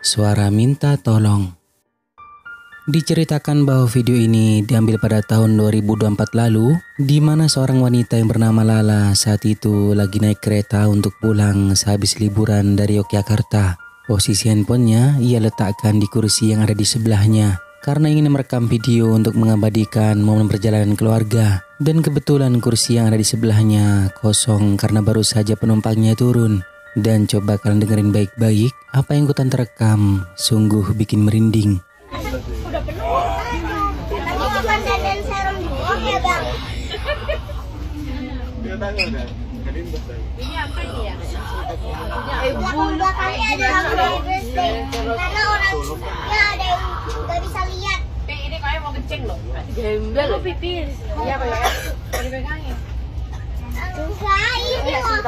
Suara minta tolong. Diceritakan bahwa video ini diambil pada tahun 2024 lalu, di mana seorang wanita yang bernama Lala saat itu lagi naik kereta untuk pulang sehabis liburan dari Yogyakarta. Posisi handphonenya ia letakkan di kursi yang ada di sebelahnya karena ingin merekam video untuk mengabadikan momen perjalanan keluarga. Dan kebetulan kursi yang ada di sebelahnya kosong karena baru saja penumpangnya turun. Dan coba kalian dengerin baik-baik, apa yang ikutan terekam sungguh bikin merinding. Udah penuh. Tadi cuma dandan serum doang ya bang. Ini apa ini ya? Belakang-belakangnya ada happy birthday. Karena orangnya ada yang nggak bisa lihat. Ini kayak mau kencing loh. Gembel. Lu pipis. Iya kayak. Mau dipegangin. Enggak, ini loh.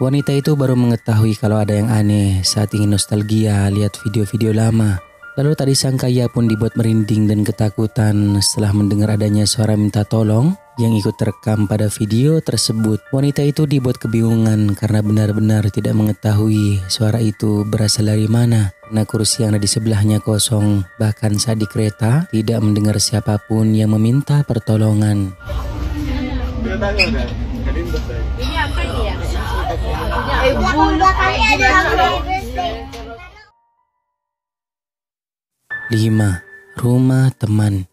Wanita itu baru mengetahui kalau ada yang aneh saat ingin nostalgia lihat video-video lama. Lalu tak disangka ia pun dibuat merinding dan ketakutan setelah mendengar adanya suara minta tolong yang ikut terekam pada video tersebut. Wanita itu dibuat kebingungan karena benar-benar tidak mengetahui suara itu berasal dari mana. Karena kursi yang ada di sebelahnya kosong, bahkan saat di kereta tidak mendengar siapapun yang meminta pertolongan. Ini apa ini ya? Belakang-belakangnya ada happy birthday. 5. Rumah teman.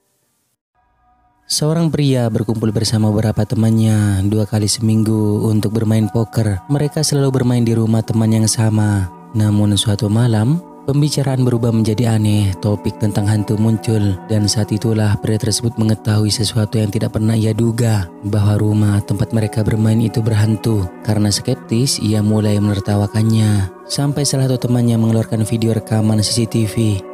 Seorang pria berkumpul bersama beberapa temannya 2 kali seminggu untuk bermain poker. Mereka selalu bermain di rumah teman yang sama. Namun suatu malam, pembicaraan berubah menjadi aneh. Topik tentang hantu muncul dan saat itulah pria tersebut mengetahui sesuatu yang tidak pernah ia duga, bahwa rumah tempat mereka bermain itu berhantu. Karena skeptis, ia mulai menertawakannya. Sampai salah satu temannya mengeluarkan video rekaman CCTV.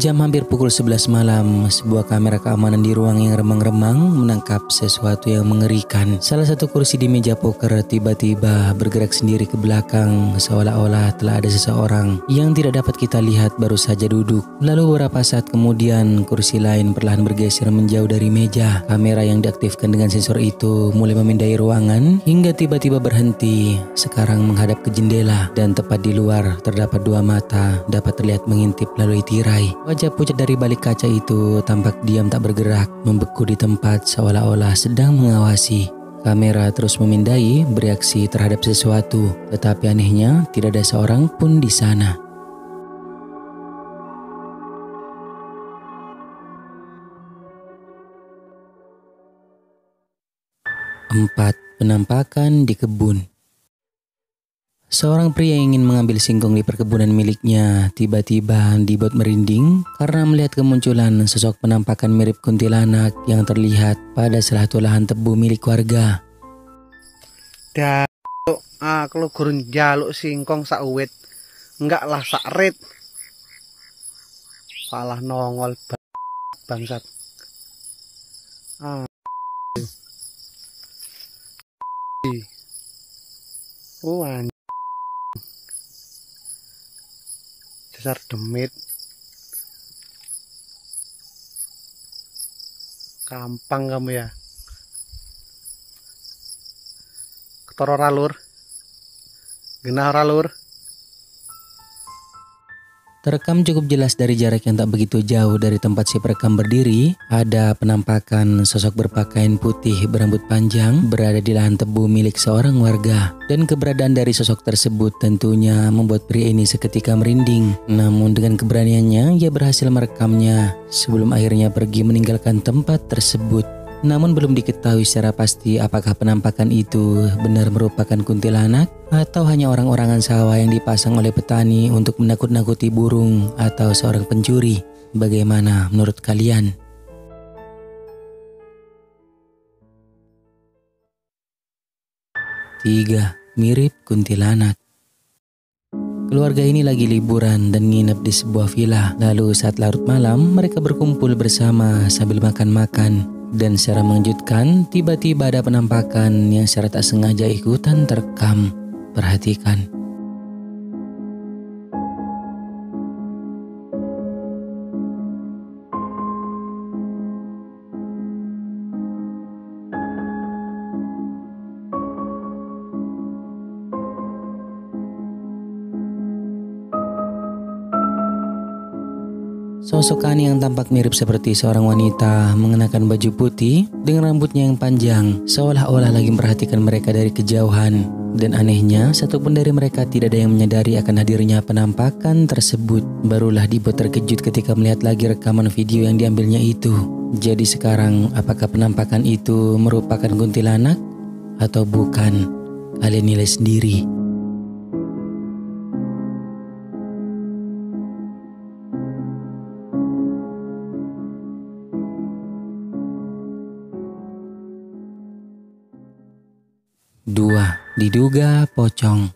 Jam hampir pukul 11 malam, sebuah kamera keamanan di ruang yang remang-remang menangkap sesuatu yang mengerikan. Salah satu kursi di meja poker tiba-tiba bergerak sendiri ke belakang, seolah-olah telah ada seseorang yang tidak dapat kita lihat baru saja duduk. Lalu beberapa saat kemudian, kursi lain perlahan bergeser menjauh dari meja. Kamera yang diaktifkan dengan sensor itu mulai memindai ruangan hingga tiba-tiba berhenti. Sekarang menghadap ke jendela dan tepat di luar terdapat 2 mata dapat terlihat mengintip melalui tirai. Wajah pucat dari balik kaca itu tampak diam tak bergerak, membeku di tempat seolah-olah sedang mengawasi. Kamera terus memindai, bereaksi terhadap sesuatu, tetapi anehnya tidak ada seorang pun di sana. Empat. Penampakan di kebun. Seorang pria yang ingin mengambil singkong di perkebunan miliknya tiba-tiba dibuat merinding karena melihat kemunculan sosok penampakan mirip kuntilanak yang terlihat pada salah satu lahan tebu milik warga. Jaluk, aku lo gurun jaluk singkong sak uwit, enggak lah sak rit, malah nongol bangsat. Ah, oh dasar demit. Gampang kamu ya. Ketoro ralur. Genah ralur. Terekam cukup jelas dari jarak yang tak begitu jauh dari tempat si perekam berdiri, ada penampakan sosok berpakaian putih berambut panjang berada di lahan tebu milik seorang warga. Dan keberadaan dari sosok tersebut tentunya membuat pria ini seketika merinding. Namun dengan keberaniannya ia berhasil merekamnya sebelum akhirnya pergi meninggalkan tempat tersebut. Namun belum diketahui secara pasti apakah penampakan itu benar merupakan kuntilanak atau hanya orang-orangan sawah yang dipasang oleh petani untuk menakut-nakuti burung atau seorang pencuri. Bagaimana menurut kalian? Tiga, mirip kuntilanak. Keluarga ini lagi liburan dan nginep di sebuah villa. Lalu saat larut malam mereka berkumpul bersama sambil makan-makan. Dan secara mengejutkan, tiba-tiba ada penampakan yang secara tak sengaja ikutan terekam. Perhatikan. Sosok Ani yang tampak mirip seperti seorang wanita mengenakan baju putih dengan rambutnya yang panjang, seolah-olah lagi memperhatikan mereka dari kejauhan. Dan anehnya, satupun dari mereka tidak ada yang menyadari akan hadirnya penampakan tersebut. Barulah dibuat terkejut ketika melihat lagi rekaman video yang diambilnya itu. Jadi sekarang, apakah penampakan itu merupakan kuntilanak atau bukan? Kalian nilai sendiri. Dua, diduga pocong.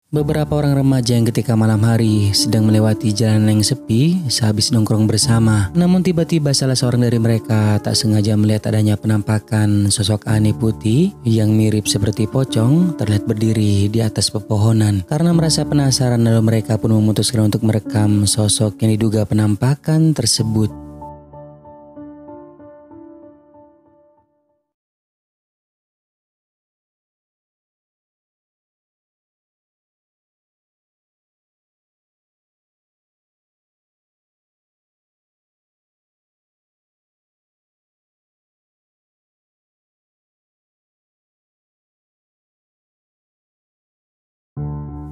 Beberapa orang remaja yang ketika malam hari sedang melewati jalan yang sepi sehabis nongkrong bersama. Namun tiba-tiba salah seorang dari mereka tak sengaja melihat adanya penampakan sosok aneh putih yang mirip seperti pocong terlihat berdiri di atas pepohonan. Karena merasa penasaran, lalu mereka pun memutuskan untuk merekam sosok yang diduga penampakan tersebut.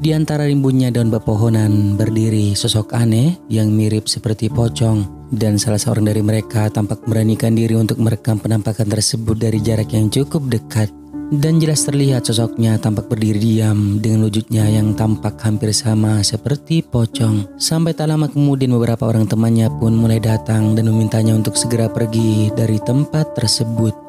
Di antara rimbunnya daun pepohonan berdiri sosok aneh yang mirip seperti pocong, dan salah seorang dari mereka tampak beranikan diri untuk merekam penampakan tersebut dari jarak yang cukup dekat. Dan jelas terlihat sosoknya tampak berdiri diam dengan wujudnya yang tampak hampir sama seperti pocong. Sampai tak lama kemudian beberapa orang temannya pun mulai datang dan memintanya untuk segera pergi dari tempat tersebut.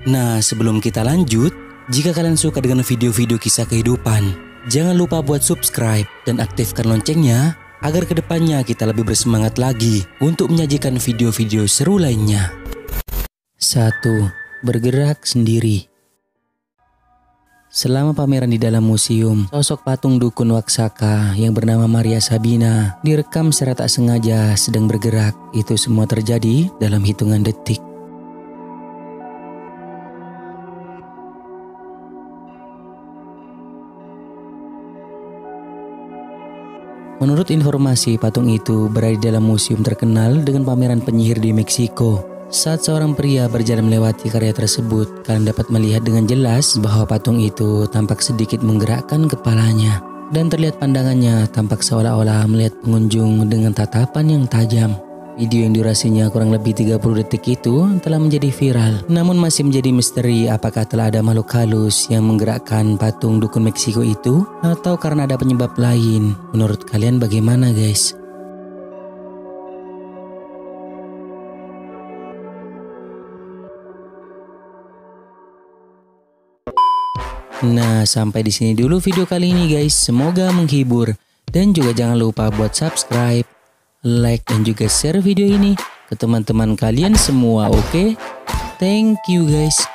Nah, sebelum kita lanjut, jika kalian suka dengan video-video kisah kehidupan, jangan lupa buat subscribe dan aktifkan loncengnya agar kedepannya kita lebih bersemangat lagi untuk menyajikan video-video seru lainnya. 1. Bergerak sendiri. Selama pameran di dalam museum, sosok patung dukun Waksaka yang bernama Maria Sabina direkam secara tak sengaja sedang bergerak. Itu semua terjadi dalam hitungan detik. Menurut informasi, patung itu berada di dalam museum terkenal dengan pameran penyihir di Meksiko. Saat seorang pria berjalan melewati karya tersebut, kalian dapat melihat dengan jelas bahwa patung itu tampak sedikit menggerakkan kepalanya. Dan terlihat pandangannya tampak seolah-olah melihat pengunjung dengan tatapan yang tajam. Video yang durasinya kurang lebih 30 detik itu telah menjadi viral. Namun masih menjadi misteri apakah telah ada makhluk halus yang menggerakkan patung dukun Meksiko itu atau karena ada penyebab lain. Menurut kalian bagaimana, guys? Nah, sampai di sini dulu video kali ini guys. Semoga menghibur. Dan juga jangan lupa buat subscribe, like, dan juga share video ini ke teman-teman kalian semua, oke? Thank you guys.